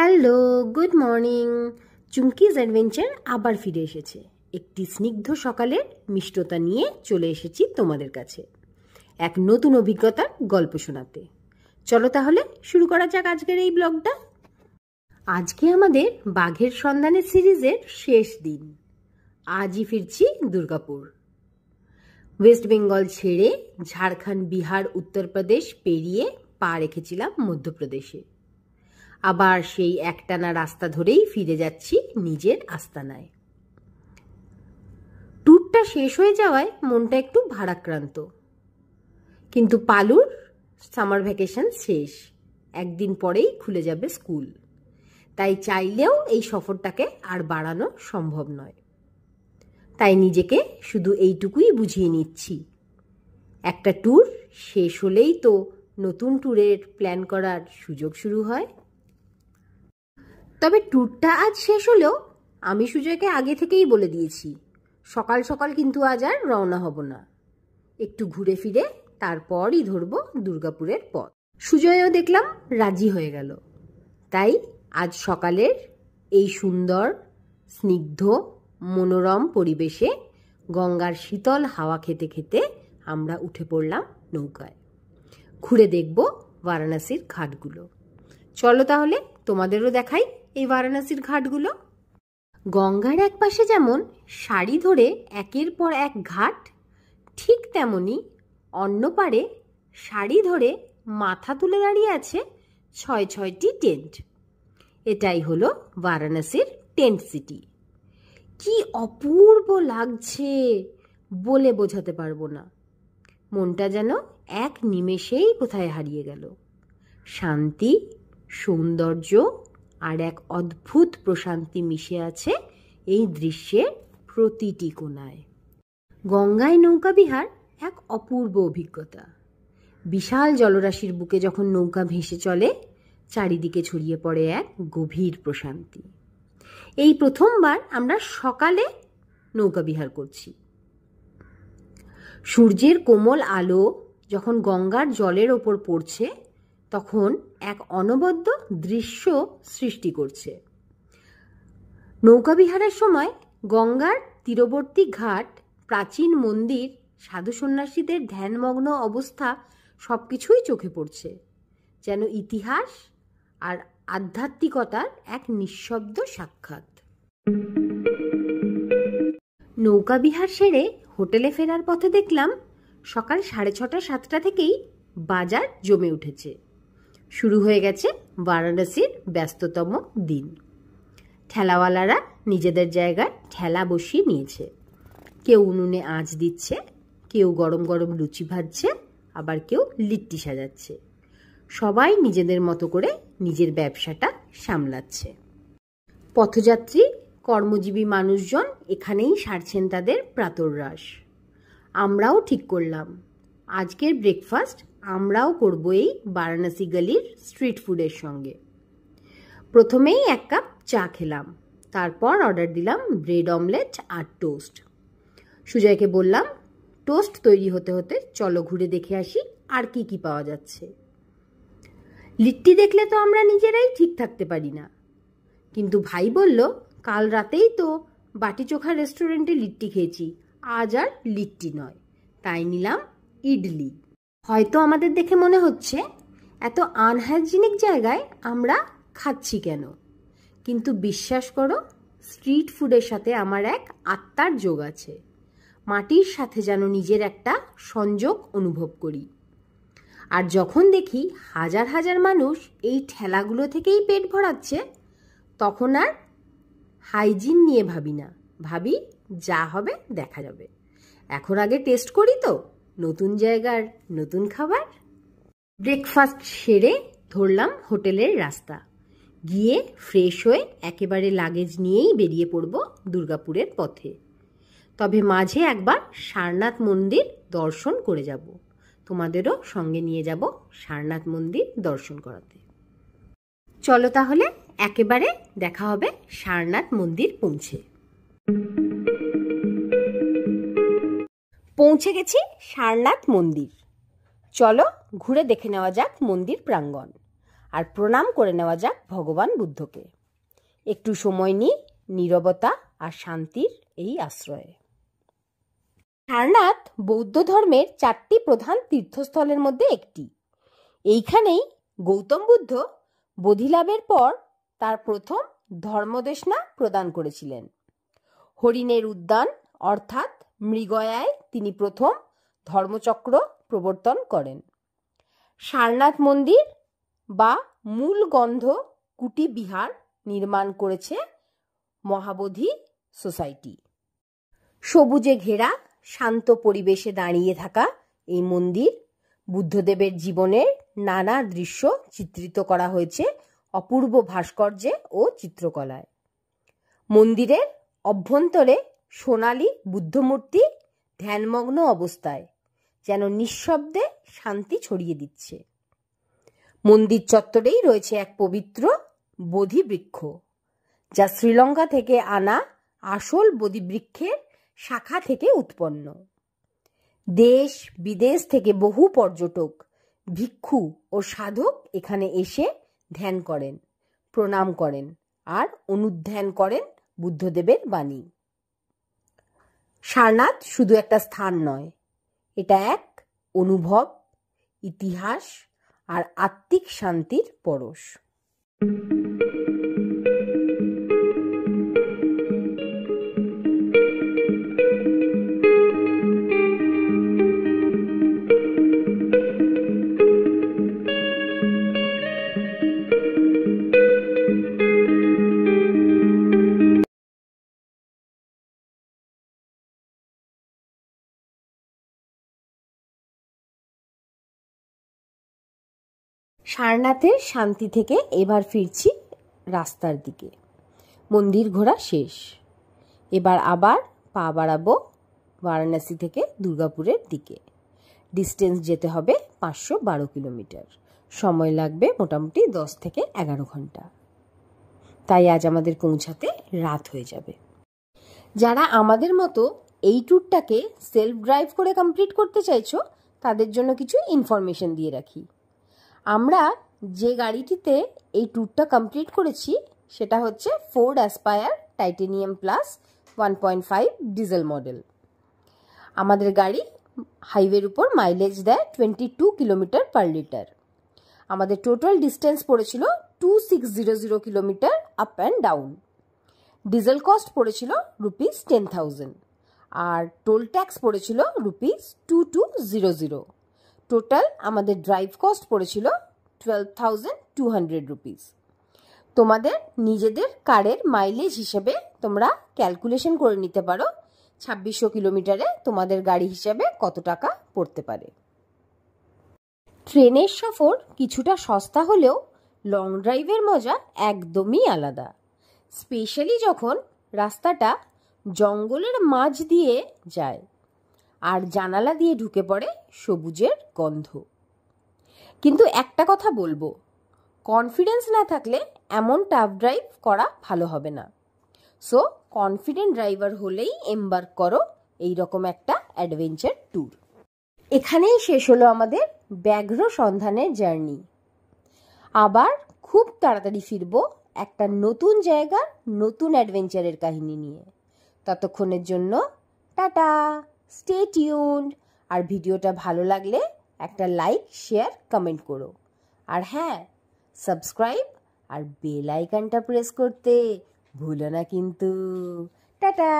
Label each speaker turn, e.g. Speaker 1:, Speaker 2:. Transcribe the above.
Speaker 1: Hello, good morning. Chumki's adventure আবার ফিরে এসেছে একটি স্নিগ্ধ সকালের মিষ্টতা নিয়ে। চলে এসেছি তোমাদের কাছে এক নতুন অভিজ্ঞতার গল্প শোনাতে। চলো তাহলে শুরু করা যাক আজকের এই ব্লগটা। আজকে আমাদের বাঘের সন্ধানে সিরিজের শেষ দিন। আজই ফিরছি দুর্গাপুর। ওয়েস্ট বেঙ্গল ছেড়ে ঝাড়খণ্ড, বিহার, উত্তরপ্রদেশ পেরিয়ে পা রেখেছিলাম মধ্যপ্রদেশে। আবার সেই একটানা রাস্তা ধরেই ফিরে যাচ্ছি নিজের আস্তানায়। ট্যুরটা শেষ হয়ে যাওয়ায় মনটা একটু ভারাক্রান্ত, কিন্তু পালুর সামার ভ্যাকেশন শেষ, একদিন পরেই খুলে যাবে স্কুল। তাই চাইলেও এই সফরটাকে আর বাড়ানো সম্ভব নয়। তাই নিজেকে শুধু এইটুকুই বুঝিয়ে নিচ্ছি, একটা ট্যুর শেষ হলেই তো নতুন ট্যুরের প্ল্যান করার সুযোগ শুরু হয়। তবে ট্যুরটা আজ শেষ হলেও আমি সুজয়কে আগে থেকেই বলে দিয়েছি, সকাল সকাল কিন্তু আজ আর রওনা হব না, একটু ঘুরে ফিরে তারপরই ধরবো দুর্গাপুরের পথ। সুজয়ও দেখলাম রাজি হয়ে গেল। তাই আজ সকালের এই সুন্দর, স্নিগ্ধ, মনোরম পরিবেশে গঙ্গার শীতল হাওয়া খেতে খেতে আমরা উঠে পড়লাম নৌকায়। ঘুরে দেখব বারাণসীর ঘাটগুলো। চলো তাহলে তোমাদেরও দেখাই এই বারাণসীর ঘাটগুলো। গঙ্গার এক পাশে যেমন সারি ধরে একের পর এক ঘাট, ঠিক তেমনি অন্য পারে সারি ধরে মাথা তুলে দাঁড়িয়ে আছে ৬টি টেন্ট। এটাই হলো বারাণসীর টেন্ট সিটি। কি অপূর্ব লাগছে, বলে বোঝাতে পারবো না। মনটা যেন এক নিমেষেই কোথায় হারিয়ে গেল। শান্তি, সৌন্দর্য আর এক অদ্ভুত প্রশান্তি মিশে আছে এই দৃশ্যের প্রতিটি কোণায়। গঙ্গায় নৌকা বিহার এক অপূর্ব অভিজ্ঞতা। বিশাল জলরাশির বুকে যখন নৌকা ভেসে চলে, চারিদিকে ছড়িয়ে পড়ে এক গভীর প্রশান্তি। এই প্রথমবার আমরা সকালে নৌকা বিহার করছি। সূর্যের কোমল আলো যখন গঙ্গার জলের ওপর পড়ছে, তখন এক অনবদ্য দৃশ্য সৃষ্টি করছে। নৌকা বিহারের সময় গঙ্গার তীরবর্তী ঘাট, প্রাচীন মন্দির, সাধু সন্ন্যাসীদের ধ্যানমগ্ন অবস্থা সবকিছুই চোখে পড়ছে, যেন ইতিহাস আর আধ্যাত্মিকতার এক নিঃশব্দ সাক্ষাৎ। নৌকা বিহার সেরে হোটেলে ফেরার পথে দেখলাম সকাল 6:30-7টা থেকেই বাজার জমে উঠেছে। শুরু হয়ে গেছে বারাণসীর ব্যস্ততম দিন। ঠেলাওয়ালারা নিজেদের জায়গায় ঠেলা বসিয়ে নিয়েছে। কেউ উনুনে আঁচ দিচ্ছে, কেউ গরম গরম লুচি ভাজছে, আবার কেউ লিট্টি সাজাচ্ছে। সবাই নিজেদের মতো করে নিজের ব্যবসাটা সামলাচ্ছে। পথযাত্রী, কর্মজীবী মানুষজন এখানেই সারছেন তাদের প্রাতরাশ। আমরাও ঠিক করলাম আজকের ব্রেকফাস্ট আমরাও করব এই বারাণসী গলির স্ট্রিট ফুডের সঙ্গে। প্রথমেই 1 কাপ চা খেলাম, তারপর অর্ডার দিলাম ব্রেড অমলেট আর টোস্ট। সুজয়কে বললাম, টোস্ট তৈরি হতে হতে চলো ঘুরে দেখে আসি আর কি কি পাওয়া যাচ্ছে। লিট্টি দেখলে তো আমরা নিজেরাই ঠিক থাকতে পারি না, কিন্তু ভাই বলল, কাল রাতেই তো বাটি চোখা রেস্টুরেন্টে লিট্টি খেয়েছি, আজ আর লিট্টি নয়। তাই নিলাম ইডলি। হয়তো আমাদের দেখে মনে হচ্ছে এত আনহাইজিনিক জায়গায় আমরা খাচ্ছি কেন, কিন্তু বিশ্বাস করো, স্ট্রিট ফুডের সাথে আমার এক আত্মার যোগ আছে। মাটির সাথে যেন নিজের একটা সংযোগ অনুভব করি। আর যখন দেখি হাজার হাজার মানুষ এই ঠেলাগুলো থেকেই পেট ভরাচ্ছে, তখন আর হাইজিন নিয়ে ভাবি না, ভাবি যা হবে দেখা যাবে। এখন আগে টেস্ট করি তো নতুন জায়গার নতুন খাবার। ব্রেকফাস্ট সেরে ধরলাম হোটেলের রাস্তা। গিয়ে ফ্রেশ হয়ে একেবারে লাগেজ নিয়েই বেরিয়ে পড়ব দুর্গাপুরের পথে। তবে মাঝে একবার সারনাথ মন্দির দর্শন করে যাব। তোমাদেরও সঙ্গে নিয়ে যাব সারনাথ মন্দির দর্শন করাতে। চলো তাহলে একেবারে দেখা হবে সারনাথ মন্দির পৌঁছে গেছি সারনাথ মন্দির। চলো ঘুরে দেখে নেওয়া যাক মন্দির প্রাঙ্গণ। আর প্রণাম করে নেওয়া যাক ভগবান বুদ্ধকে। একটু সময় নিই নীরবতা আর শান্তির এই আশ্রয়ে। সারনাথ বৌদ্ধ ধর্মের 4টি প্রধান তীর্থস্থলের মধ্যে একটি। এইখানেই গৌতম বুদ্ধ বোধিলাভের পর তার প্রথম ধর্মদেশনা প্রদান করেছিলেন। হরিণের উদ্যান অর্থাৎ মৃগয়ায় তিনি প্রথম ধর্মচক্র প্রবর্তন করেন। সারনাথ মন্দির বা মূল গন্ধ কুটি বিহার নির্মাণ করেছে মহাবোধি সোসাইটি। সবুজে ঘেরা শান্ত পরিবেশে দাঁড়িয়ে থাকা এই মন্দির বুদ্ধদেবের জীবনের নানা দৃশ্য চিত্রিত করা হয়েছে অপূর্ব ভাস্কর্যে ও চিত্রকলায়। মন্দিরের অভ্যন্তরে সোনালী বুদ্ধমূর্তি ধ্যানমগ্ন অবস্থায় যেন নিঃশব্দে শান্তি ছড়িয়ে দিচ্ছে। মন্দির চত্বরেই রয়েছে এক পবিত্র বোধি বৃক্ষ, যা শ্রীলঙ্কা থেকে আনা আসল বোধি বৃক্ষের শাখা থেকে উৎপন্ন। দেশ বিদেশ থেকে বহু পর্যটক, ভিক্ষু ও সাধক এখানে এসে ধ্যান করেন, প্রণাম করেন আর অনুধ্যান করেন বুদ্ধদেবের বাণী। সারনাথ শুধু একটা স্থান নয়, এটা এক অনুভব, ইতিহাস আর আত্মিক শান্তির পরশ। সারনাথের শান্তি থেকে এবার ফিরছি রাস্তার দিকে। মন্দির ঘোরা শেষ, এবার আবার পা বাড়াবো বারাণসী থেকে দুর্গাপুরের দিকে। ডিস্টেন্স যেতে হবে 512 কিলোমিটার, সময় লাগবে মোটামুটি 10 থেকে 11 ঘন্টা। তাই আজ আমাদের পৌঁছাতে রাত হয়ে যাবে। যারা আমাদের মতো এই ট্যুরটাকে সেলফ ড্রাইভ করে কমপ্লিট করতে চাইছো, তাদের জন্য কিছু ইনফরমেশন দিয়ে রাখি। আমরা যে গাড়িটিতে এই ট্যুরটা কমপ্লিট করেছি সেটা হচ্ছে Ford aspire titanium plus 1.5 diesel model. আমাদের গাড়ি হাইওয়ের উপর মাইলেজ দেয় 22 কিলোমিটার পার লিটার। আমাদের টোটাল ডিস্টেন্স পড়েছিল 2600 kilometre up and down. Diesel cost পড়েছিল ₹10,000 আর টোল ট্যাক্স পড়েছিল ₹2200। টোটাল আমাদের ড্রাইভ কস্ট পড়েছিল 12,200 রুপিস। তোমাদের নিজেদের কারের মাইলেজ হিসেবে তোমরা ক্যালকুলেশন করে নিতে পারো 2600 কিলোমিটারে তোমাদের গাড়ি হিসেবে কত টাকা পড়তে পারে। ট্রেনের সফর কিছুটা সস্তা হলেও লং ড্রাইভের মজা একদমই আলাদা, স্পেশালি যখন রাস্তাটা জঙ্গলের মাঝ দিয়ে যায় আর জানালা দিয়ে ঢুকে পড়ে সবুজের গন্ধ। কিন্তু একটা কথা বলবো, কনফিডেন্স না থাকলে এমন টাফ ড্রাইভ করা ভালো হবে না। সো কনফিডেন্ট ড্রাইভার হলেই এম্বার্ক করো এইরকম একটা অ্যাডভেঞ্চার ট্যুর। এখানেই শেষ হলো আমাদের ব্যাঘ্র সন্ধানের জার্নি। আবার খুব তাড়াতাড়ি ফিরবো একটা নতুন জায়গার নতুন অ্যাডভেঞ্চারের কাহিনী নিয়ে। ততক্ষণের জন্য টাটা, স্টে টিউনড। আর ভিডিওটা ভালো লাগলে একটা লাইক, শেয়ার, কমেন্ট করো। আর হ্যাঁ, সাবস্ক্রাইব আর বেল আইকনটা প্রেস করতে ভুলো না কিন্তু। টাটা।